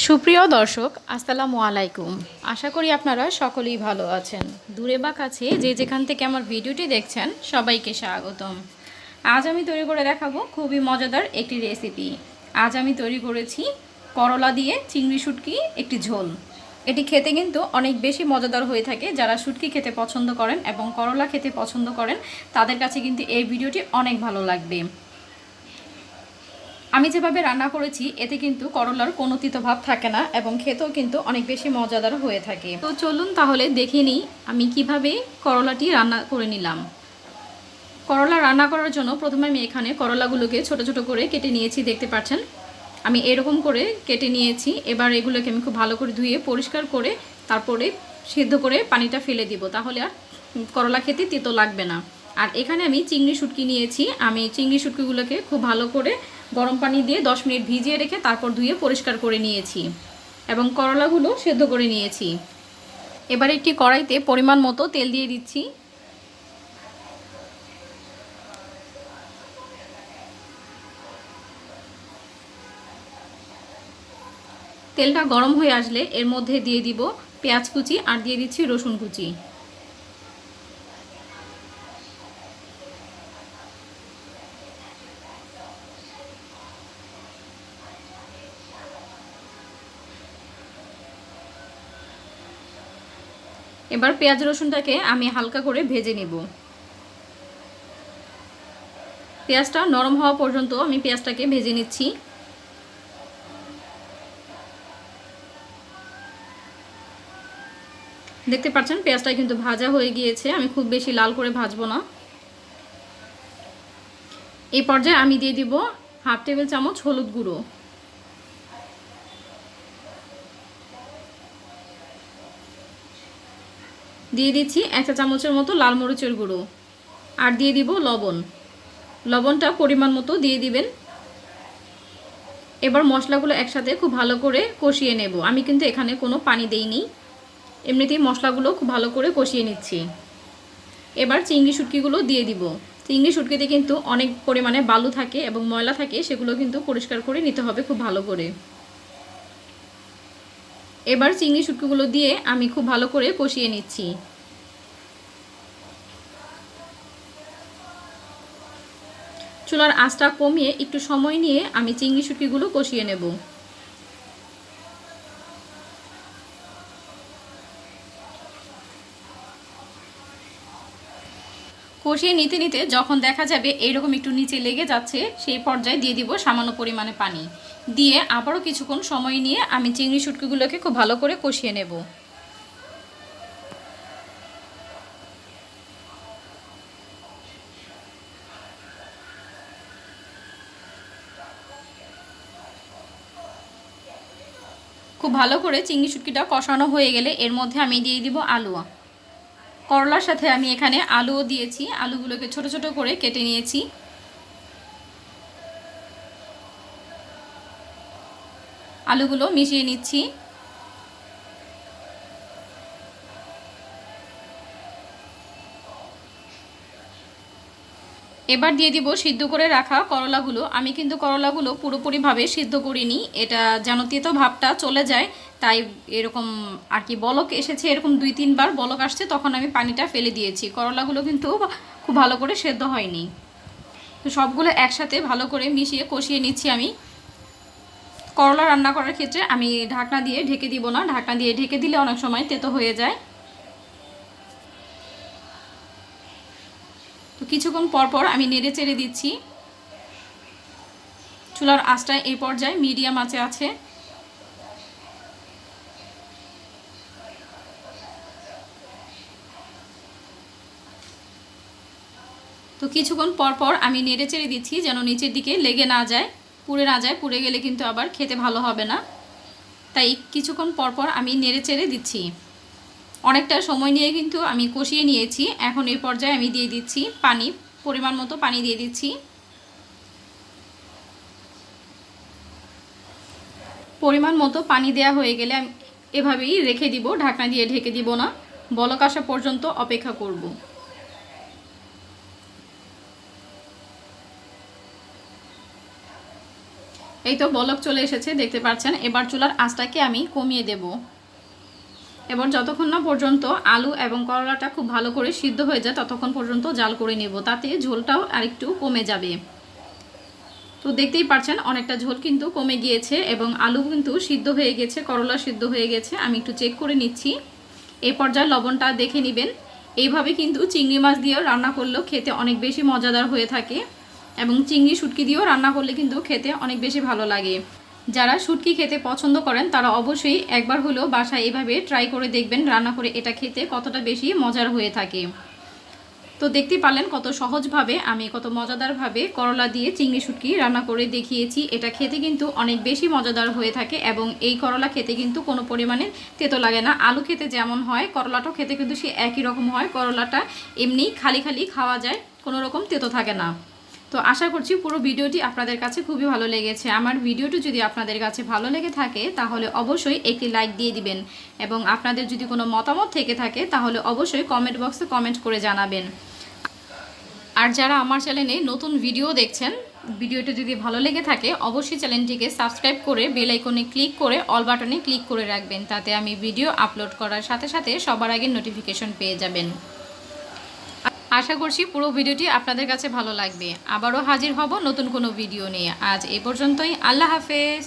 সুপ্রিয় দর্শক আসসালামু আলাইকুম। আশা করি আপনারা সকলেই ভালো আছেন। দূরে বা কাছে যে যেখান থেকে আমার ভিডিওটি দেখছেন সবাইকে স্বাগতম। আজ আমি তৈরি করে দেখাবো খুবই মজাদার একটি রেসিপি। আজ আমি তৈরি করেছি করলা দিয়ে চিংড়ি শুটকি একটি ঝোল। এটি খেতে কিন্তু অনেক বেশি মজাদার হয়ে থাকে। যারা শুটকি খেতে পছন্দ করেন এবং করলা খেতে পছন্দ করেন তাদের কাছে কিন্তু এই ভিডিওটি অনেক ভালো লাগবে। আমি যেভাবে রান্না করেছি এতে কিন্তু করলার কোনো তিতো ভাব থাকে না এবং খেতেও কিন্তু অনেক বেশি মজাদার হয়ে থাকে। তো চলুন তাহলে দেখে নিই আমি কিভাবে করলাটি রান্না করে নিলাম। করলা রান্না করার জন্য প্রথমে আমি এখানে করলাগুলোকে ছোট ছোট করে কেটে নিয়েছি, দেখতে পাচ্ছেন আমি এরকম করে কেটে নিয়েছি। এবার এগুলোকে আমি খুব ভালো করে ধুয়ে পরিষ্কার করে তারপরে সিদ্ধ করে পানিটা ফেলে দিব, তাহলে আর করলা খেতে তিতো লাগবে না। আর এখানে আমি চিংড়ি শুটকি নিয়েছি। আমি চিংড়ি শুটকিগুলোকে খুব ভালো করে গরম পানি দিয়ে 10 মিনিট ভিজিয়ে রেখে তারপর ধুয়ে পরিষ্কার করে নিয়েছি এবং করলাগুলো সেদ্ধ করে নিয়েছি। এবার একটি কড়াইতে পরিমাণ মতো তেল দিয়ে দিচ্ছি। তেলটা গরম হয়ে আসলে এর মধ্যে দিয়ে দিব পেঁয়াজ কুচি আর দিয়ে দিচ্ছি রসুন কুচি। এবার পেঁয়াজ রসুনটাকে আমি হালকা করে ভেজে নেব। পেঁয়াজটা নরম হওয়া পর্যন্ত আমি পেঁয়াজটাকে ভেজে নিচ্ছি। দেখতে পাচ্ছেন পেঁয়াজটা কিন্তু ভাজা হয়ে গিয়েছে। আমি খুব বেশি লাল করে ভাজবো না। এই পর্যায়ে আমি দিয়ে দিব হাফ টেবিল চামচ হলুদ গুঁড়ো, দিয়ে দিচ্ছি 1 চা চামচের মতো লাল মরিচের গুঁড়ো, আর দিয়ে দিব লবণ। লবণটা পরিমাণ মতো দিয়ে দিবেন। এবার মশলাগুলো একসাথে খুব ভালো করে কষিয়ে নেব। আমি কিন্তু এখানে কোনো পানি দেইনি, এমনিতেই মশলাগুলো খুব ভালো করে কষিয়ে নিচ্ছি। এবার চিংড়ি শুটকিগুলো দিয়ে দিব। চিংড়ি শুটকিতে কিন্তু অনেক পরিমাণে বালু থাকে এবং ময়লা থাকে, সেগুলো কিন্তু পরিষ্কার করে নিতে হবে খুব ভালো করে। এবার চিংড়ি শুটকিগুলো দিয়ে আমি খুব ভালো করে কষিয়ে নিচ্ছি। চুলার আঁচটা কমিয়ে একটু সময় নিয়ে আমি চিংড়ি শুটকিগুলো কষিয়ে নেব। কষিয়ে নিতে নিতে যখন দেখা যাবে এইরকম একটু নিচে লেগে যাচ্ছে, সেই পর্যায়ে দিয়ে দিব সামান্য পরিমাণে পানি, দিয়ে আবারও কিছুক্ষণ সময় নিয়ে আমি চিংড়ি শুটকিগুলোকে খুব ভালো করে কষিয়ে নেব। খুব ভালো করে চিংড়ি শুটকিটা কষানো হয়ে গেলে এর মধ্যে আমি দিয়ে দিব আলু। করলার সাথে আমি এখানে আলুও দিয়েছি। আলুগুলোকে ছোট ছোট করে কেটে নিয়েছি। আলুগুলো মিশিয়ে নিচ্ছি। এবার দিয়ে দিব সিদ্ধ করে রাখা করলাগুলো। আমি কিন্তু করলাগুলো পুরোপুরিভাবে সিদ্ধ করিনি, এটা যেন তেতো ভাবটা চলে যায়, তাই এরকম আর কি বলক এসেছে, এরকম 2-3 বার বলক আসছে, তখন আমি পানিটা ফেলে দিয়েছি। করলাগুলো কিন্তু খুব ভালো করে সেদ্ধ হয়নি। তো সবগুলো একসাথে ভালো করে মিশিয়ে কষিয়ে নিচ্ছি আমি। করলা রান্না করার ক্ষেত্রে আমি ঢাকনা দিয়ে ঢেকে দিব না, ঢাকনা দিয়ে ঢেকে দিলে অনেক সময় তেতো হয়ে যায়। তো কিছুক্ষণ পর পর আমি নেড়ে চেড়ে দিচ্ছি। চুলার আঁচটা এই পর্যায়ে মিডিয়াম আঁচে আছে। তো কিছুক্ষণ পর পর আমি নেড়ে চেড়ে দিচ্ছি যেন নিচের দিকে লেগে না যায়, পুড়ে না যায়। পুড়ে গেলে কিন্তু আবার খেতে ভালো হবে না, তাই কিছুক্ষণ পর পর আমি নেড়ে চেড়ে দিচ্ছি। অনেকটা সময় নিয়ে কিন্তু আমি কষিয়ে নিয়েছি। এখন এই পর্যায়ে আমি দিয়ে দিচ্ছি পানি, পরিমাণ মতো পানি দিয়ে দিচ্ছি। পরিমাণ মতো পানি দেওয়া হয়ে গেলে আমি এভাবেই রেখে দিব, ঢাকনা দিয়ে ঢেকে দিব না, বলক আসা পর্যন্ত অপেক্ষা করব। এই তো বলক চলে এসেছে, দেখতে পাচ্ছেন। এবার চুলার আঁচটাকে আমি কমিয়ে দেব। এবার যতক্ষণ না পর্যন্ত আলু এবং করলাটা খুব ভালো করে সিদ্ধ হয়ে যায় ততক্ষণ পর্যন্ত জাল করে নেব, তাতে ঝোলটাও আরেকটু কমে যাবে। তো দেখতেই পাচ্ছেন অনেকটা ঝোল কিন্তু কমে গিয়েছে এবং আলু কিন্তু সিদ্ধ হয়ে গেছে, করলা সিদ্ধ হয়ে গেছে। আমি একটু চেক করে নিচ্ছি। এই পর্যায়ে লবণটা দেখে নেবেন। এইভাবে কিন্তু চিংড়ি মাছ দিয়েও রান্না করলেও খেতে অনেক বেশি মজাদার হয়ে থাকে এবং চিংড়ি শুটকি দিয়েও রান্না করলে কিন্তু খেতে অনেক বেশি ভালো লাগে। যারা শুটকি খেতে পছন্দ করেন তারা অবশ্যই একবার হলেও বাসায় এভাবে ট্রাই করে দেখবেন রান্না করে, এটা খেতে কতটা বেশি মজার হয়ে থাকে। তো দেখতে পারলেন কত সহজভাবে আমি কত মজাদারভাবে করলা দিয়ে চিংড়ি শুটকি রান্না করে দেখিয়েছি। এটা খেতে কিন্তু অনেক বেশি মজাদার হয়ে থাকে এবং এই করলা খেতে কিন্তু কোনো পরিমাণে তেতো লাগে না। আলু খেতে যেমন হয় করলাটাও খেতে কিন্তু সে একই রকম হয়। করলাটা এমনি খালি খালি খাওয়া যায়, কোনো রকম তেতো থাকে না। তো আশা করছি পুরো ভিডিওটি আপনাদের কাছে খুবই ভালো লেগেছে। আমার ভিডিওটি যদি আপনাদের কাছে ভালো লেগে থাকে তাহলে অবশ্যই একটি লাইক দিয়ে দিবেন এবং আপনাদের যদি কোনো মতামত থেকে থাকে তাহলে অবশ্যই কমেন্ট বক্সে কমেন্ট করে জানাবেন। আর যারা আমার চ্যানেলে নতুন ভিডিও দেখছেন, ভিডিওটি যদি ভালো লেগে থাকে অবশ্যই চ্যানেলটিকে সাবস্ক্রাইব করে বেল আইকনে ক্লিক করে অল বাটনে ক্লিক করে রাখবেন, তাতে আমি ভিডিও আপলোড করার সাথে সাথে সবার আগে নোটিফিকেশন পেয়ে যাবেন। আশা করছি পুরো ভিডিওটি আপনাদের কাছে ভালো লাগবে। আবারও হাজির হব নতুন কোনো ভিডিও নিয়ে। আজ এই পর্যন্তই। আল্লাহ হাফেজ।